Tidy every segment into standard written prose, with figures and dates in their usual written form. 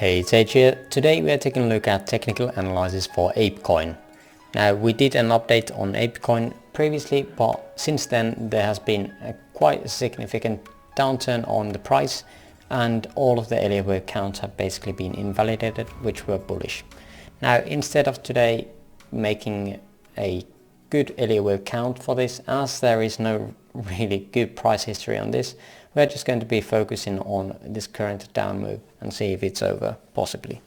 Hey, it's H here. Today we are taking a look at technical analysis for APECOIN. Now we did an update on APECOIN previously, but since then there has been a quite significant downturn on the price and all of the Elliott Wave counts have basically been invalidated, which were bullish. Now instead of today making a good Elliott Wave count for this, as there is no really good price history on this, we're just going to be focusing on this current down move and see if it's over, possibly.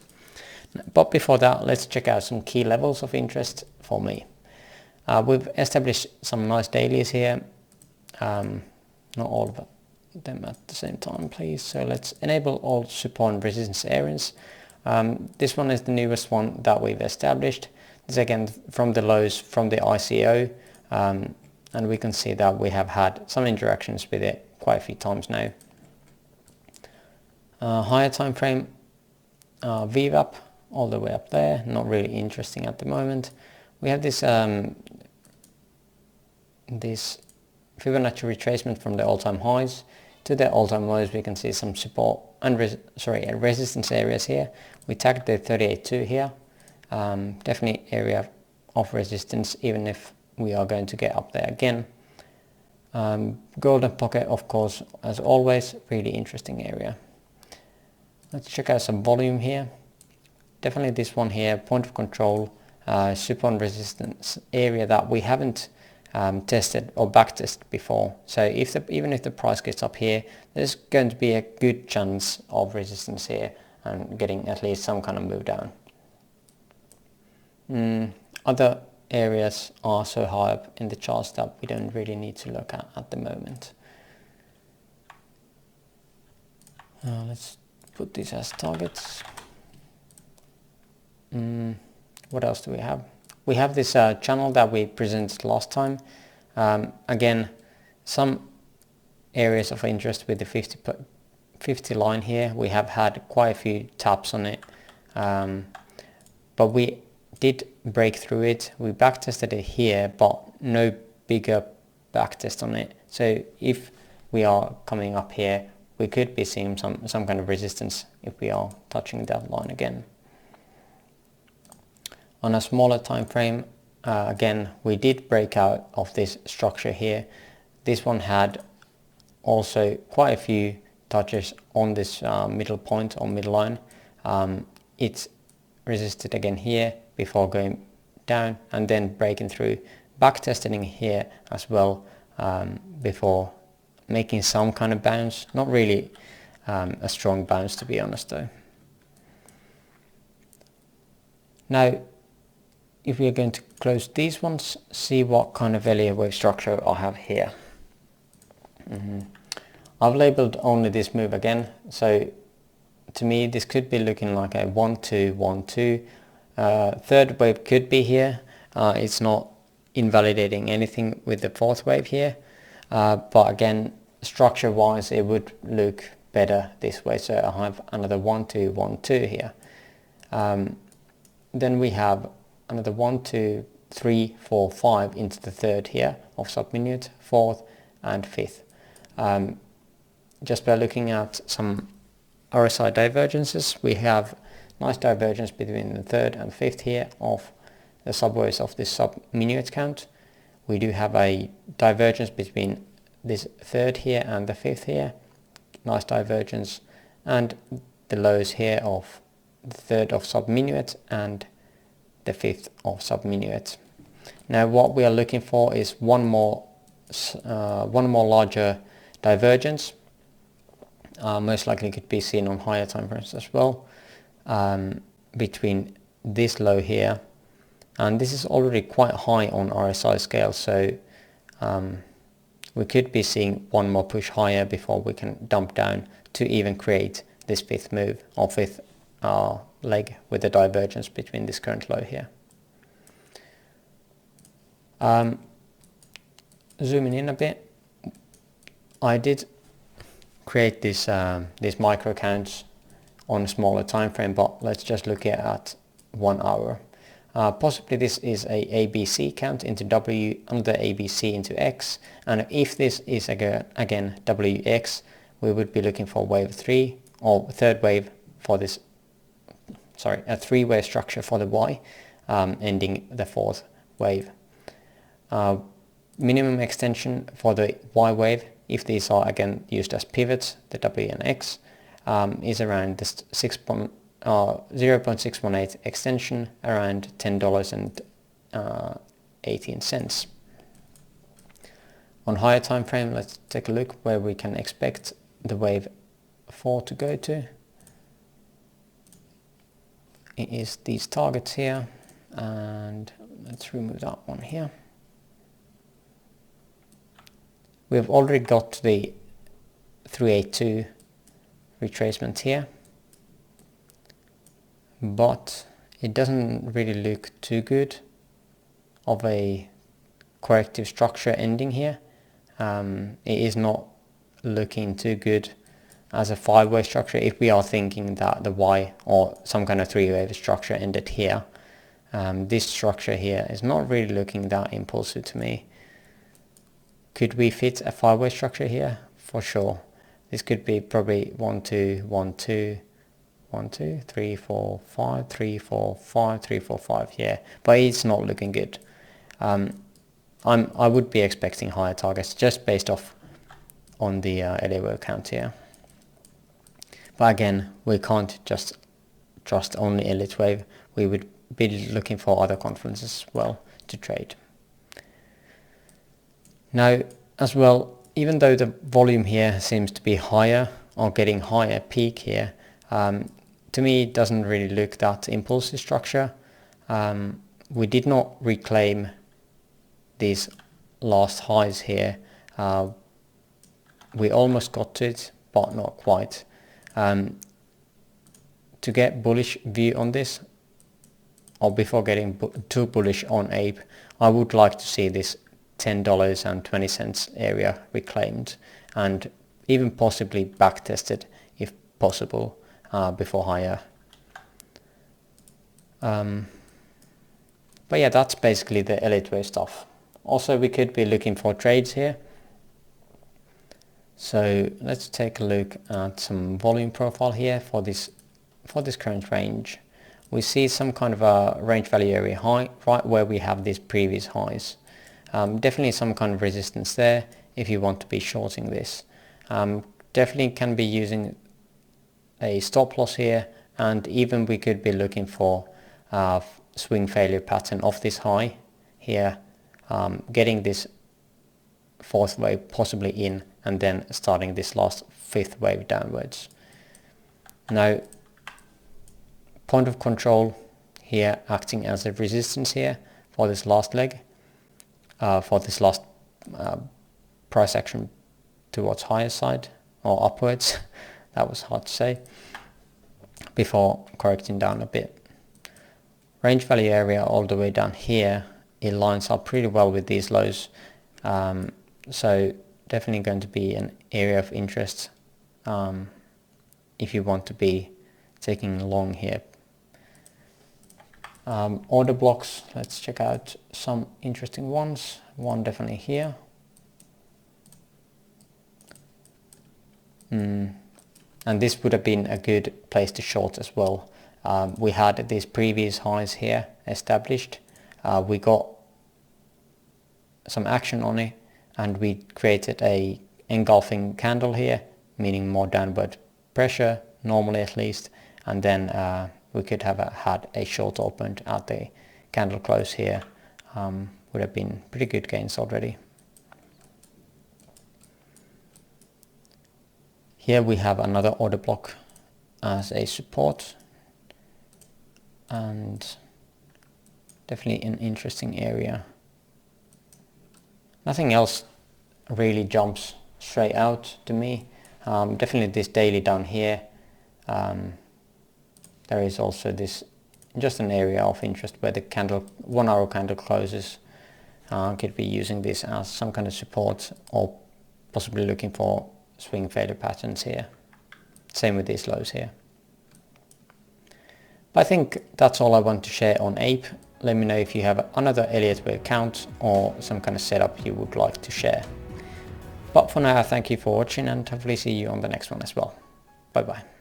But before that, let's check out some key levels of interest for me. We've established some nice dailies here, not all of them at the same time, please. So let's enable all support and resistance areas. This one is the newest one that we've established. This again from the lows from the ICO, and we can see that we have had some interactions with it quite a few times now. Higher time frame, VWAP all the way up there, not really interesting at the moment. We have this this Fibonacci retracement from the all-time highs to the all-time lows. We can see some support and resistance areas here. We tagged the 38.2 here, definitely area of resistance, even if we are going to get up there again. Golden pocket, of course, as always, really interesting area. Let's check out some volume here. Definitely this one here, point of control, support and resistance area that we haven't tested or back tested before. So even if the price gets up here, there's going to be a good chance of resistance here and getting at least some kind of move down. Other areas are so high up in the charts that we don't really need to look at the moment. Let's put these as targets. What else do we have? We have this channel that we presented last time. Again, some areas of interest with the 50 line here. We have had quite a few taps on it, but we did break through it. We back tested it here, but no bigger back test on it. So if we are coming up here, we could be seeing some kind of resistance if we are touching that line again. On a smaller time frame, again, we did break out of this structure here. This one had also quite a few touches on this middle point or middle line. It's resisted again here before going down and then breaking through, back testing here as well, before making some kind of bounce. Not really a strong bounce, to be honest, though. Now if we are going to close these ones, see what kind of Elliott Wave structure I have here. I've labeled only this move again, so to me this could be looking like a 1-2, 1-2. Third wave could be here. It's not invalidating anything with the fourth wave here, but again, structure wise it would look better this way. So I have another 1-2, 1-2 here. Then we have another 1, 2, 3, 4, 5 into the third here of subminute, fourth and fifth. Just by looking at some RSI divergences, we have nice divergence between the third and fifth here of the subwaves of this subminute count. We do have a divergence between this third here and the fifth here, nice divergence, and the lows here of the third of subminute and the fifth of subminute. Now what we are looking for is one more larger divergence. Most likely could be seen on higher time frames as well, between this low here, and this is already quite high on RSI scale, so we could be seeing one more push higher before we can dump down to even create this fifth move or fifth leg with the divergence between this current low here. Zooming in a bit, I did create this these micro counts on a smaller time frame, but let's just look at 1 hour. Possibly this is a ABC count into W, another ABC into X, and if this is again WX, we would be looking for wave 3 or third wave for this a three-wave structure for the Y, ending the fourth wave. Minimum extension for the Y wave, if these are again used as pivots, the W and X, is around this 0.618 extension, around $10.18. On higher time frame, let's take a look where we can expect the wave 4 to go to. It is these targets here, and let's remove that one here. We've already got the 382 retracement here, but it doesn't really look too good of a corrective structure ending here. It is not looking too good as a 5-wave structure if we are thinking that the Y or some kind of 3-wave structure ended here. This structure here is not really looking that impulsive to me. Could we fit a 5-wave structure here? For sure. This could be probably 1, 2, 1, 2, 1, 2, 3, 4, 5, 3, 4, 5, 3, 4, 5, yeah. But it's not looking good. I would be expecting higher targets just based off on the Elliott Wave count here. But again, we can't just trust only Elliott Wave. We would be looking for other confluences as well to trade. Now, as well, even though the volume here seems to be higher or getting higher peak here, to me it doesn't really look that impulsive structure. We did not reclaim these last highs here. We almost got to it, but not quite. To get bullish view on this, or before getting too bullish on APE, I would like to see this $10.20 area reclaimed and even possibly back tested if possible before higher. But yeah, that's basically the Elliott Wave stuff. Also, we could be looking for trades here. So let's take a look at some volume profile here for this current range. We see some kind of a range value area high right where we have these previous highs. Definitely some kind of resistance there if you want to be shorting this. Definitely can be using a stop loss here, and even we could be looking for swing failure pattern of this high here, getting this fourth wave possibly in, and then starting this last fifth wave downwards. Now, point of control here acting as a resistance here for this last leg, for this last price action towards higher side or upwards. That was hard to say before correcting down a bit. Range value area all the way down here, it lines up pretty well with these lows, so definitely going to be an area of interest if you want to be taking long here. Order blocks, let's check out some interesting ones. One definitely here. And this would have been a good place to short as well. We had these previous highs here established. We got some action on it, and we created a engulfing candle here, meaning more downward pressure, normally at least, and then we could have had a short opened at the candle close here. Would have been pretty good gains already. Here we have another order block as a support, and definitely an interesting area. Nothing else really jumps straight out to me. Definitely this daily down here. There is also this, just an area of interest where the candle, 1 hour candle closes. Could be using this as some kind of support, or possibly looking for swing failure patterns here. Same with these lows here. But I think that's all I want to share on APE. Let me know if you have another Elliott Wave account or some kind of setup you would like to share. But for now, thank you for watching, and hopefully see you on the next one as well. Bye bye.